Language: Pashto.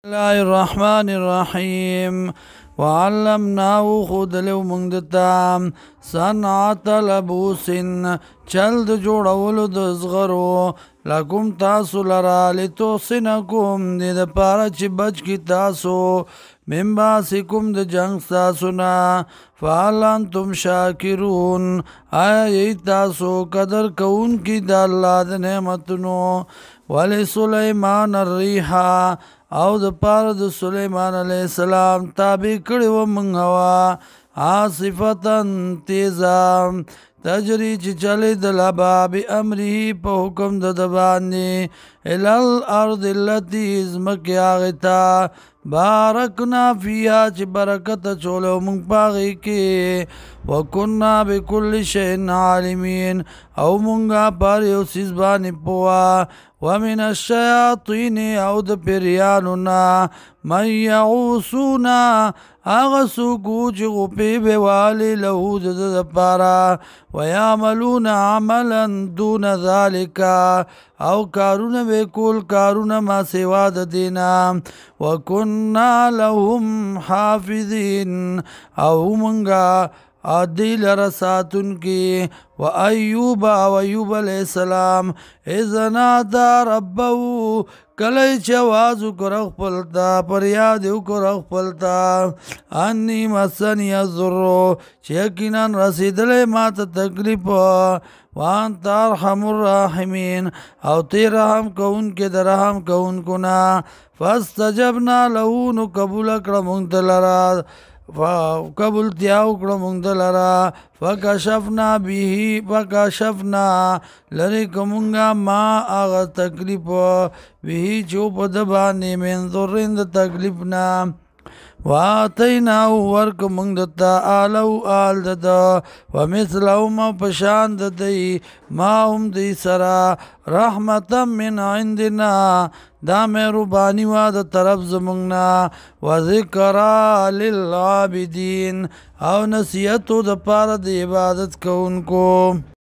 الله الرحمن الرحيم وعلمناه خودلو مونږ صنعت لبوس چل د جوړولو د زغرو لکم تاسو لرا لتحصنکم دې دپاره چې بچ کی تاسو من باسکم د جنگ تاسو نه فهل انتم شاکرون آیا یی تاسو قدر کوونکي د الله د نعمتونو ولسلیمان الریحا او د پاره د سلیمان علیه السلام تابع کړی و موږ هوا عاصفتن تیزا تجری چې چلی د لبا بامره په حکم د باندې الال ارض التي ازمکې هغې ته بارکنا فیها چې برکت اچولی و موږ په هغې کې وکنا بکل شیء عالمین او موږ په هر یو څیز باندې پوه ومن الشیاطین او د پیریانو نه من یعوصونا هغه څوک چې غوپې به والې له د ده دپاره ویعملون عملا دون ذلک او کارونه به کول کارونه ما سوا د دې نه وکنا لهم حافظین او موږ عادی لرا ساتون کی و ایوب علیہ السلام اذنا دا ربو کلی چوازو کرخ پلتا پریادو کرخ پلتا انی مسنی الضرو چیکینا رسیدل ما تا تکلیف وانت ارحم الراحمین او تی رحم کون کے در رحم کون کنا فاستجبنا لہو نو قبول اکرمونت لرا قبول تیاو کړه مونږ دلرا فکشفنا لری کومنګا ما هغه تکلیف به جو په د باندې من ذرین د تکلیف نه واتینا ورک مونږ دتا آلو آل دد ومثلهم پشان د دی ما هم دی سرا رحمتا من عندنا دا مهربانی وا د طرف زمونږ و ذکرا للعابدین او نصیحتو د پاره د عبادت کوونکو